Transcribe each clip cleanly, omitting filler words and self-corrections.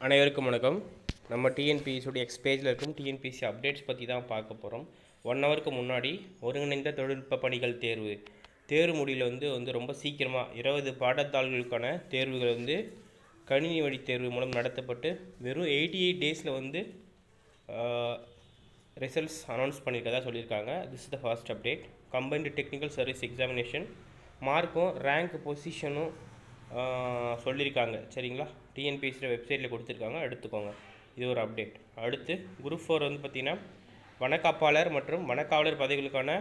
அனைவருக்கும் வணக்கம். நம்ம டிஎன்பிஎஸ்சியோட எக்ஸ் பேஜில் இருக்கும் டிஎன்பிஎஸ்சி அப்டேட்ஸ் பற்றி தான் பார்க்க போகிறோம். 1 ஹவருக்கு முன்னாடி ஒருங்கிணைந்த தொழில்நுட்ப பணிகள் தேர்வு முடியல வந்து ரொம்ப சீக்கிரமாக 20 பாடத்தாள்களுக்கான தேர்வுகள் கணினி வழி தேர்வு மூலம் நடத்தப்பட்டு வெறும் 88 டேஸில் ரிசல்ட்ஸ் அனௌன்ஸ் பண்ணியிருக்கதா சொல்லியிருக்காங்க. This is the first update. Combined technical service examination மார்க்கும் ரேங்க் பொசிஷனும் சொல்லியிருக்காங்க. சரிங்களா, டிஎன்பிஎஸ்சியில் வெப்சைட்டில் கொடுத்துருக்காங்க, எடுத்துக்கோங்க. இது ஒரு அப்டேட். அடுத்து குரூப் 4 பார்த்திங்கன்னா வனக்காப்பாளர் மற்றும் வனக்காவலர் பதவிகளுக்கான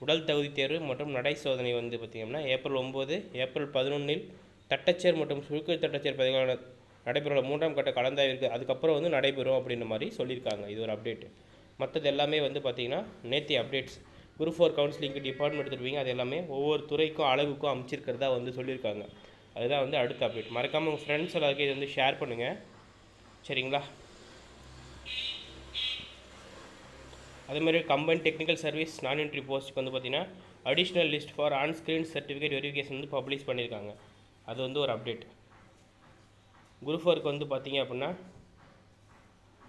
உடல் தகுதி தேர்வு மற்றும் நடை சோதனை பார்த்திங்கன்னா ஏப்ரல் 9, ஏப்ரல் 11 தட்டச்சேர் மற்றும் சுருக்க தட்டச்சேர் பதவிகளான நடைபெற 3ஆம் கட்ட கலந்தாய்விற்கு அதுக்கப்புறம் நடைபெறும் அப்படின்ற மாதிரி சொல்லியிருக்காங்க. இது ஒரு அப்டேட். மற்றது எல்லாமே பார்த்திங்கன்னா நேற்று அப்டேட்ஸ். குரூப் 4 கவுன்சிலிங்க்கு டிபார்ட்மெண்ட் எடுத்துருவீங்க, அது எல்லாமே ஒவ்வொரு துறைக்கும் அளவுக்கும் அமைச்சிருக்கிறதா சொல்லியிருக்காங்க. அதுதான் அடுத்த அப்டேட். மறக்காமல் உங்கள் ஃப்ரெண்ட்ஸ் எல்லாருக்கும் இது ஷேர் பண்ணுங்கள். சரிங்களா, அதேமாதிரி கம்பைன் டெக்னிக்கல் சர்வீஸ் நான் என்ட்ரி போஸ்ட்டுக்கு பார்த்திங்கன்னா additional list for on-screen certificate verification publish பண்ணியிருக்காங்க. அது ஒரு அப்டேட். குரூப் 4க்கு பார்த்திங்க அப்படின்னா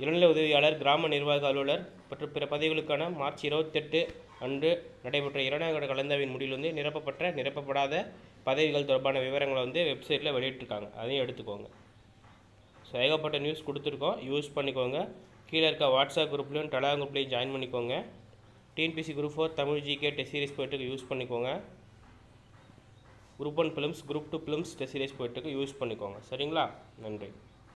இளநிலை உதவியாளர், கிராம நிர்வாக அலுவலர் மற்றும் பிற பதவிகளுக்கான மார்ச் 28 அன்று நடைபெற்ற 2ஆம் கட்ட கலந்தாய்வின் முடிவில் நிரப்பப்பட்ட நிரப்பப்படாத பதவிகள் தொடர்பான விவரங்களை வெப்சைட்டில் வெளியிட்டிருக்காங்க. அதையும் எடுத்துக்கோங்க. ஸோ ஏகப்பட்ட நியூஸ் கொடுத்துருக்கோம், யூஸ் பண்ணிக்கோங்க. கீழே இருக்க வாட்ஸ்அப் குரூப்லேயும் டெலகிராம் குரூப்லேயும் ஜாயின் பண்ணிக்கோங்க. TNPSC group 4 Tamil GK test series போய்ட்டுருக்கு, யூஸ் பண்ணிக்கோங்க. Group 1 films, group 2 films test series போய்ட்டுருக்கு, யூஸ் பண்ணிக்கோங்க. சரிங்களா, நன்றி.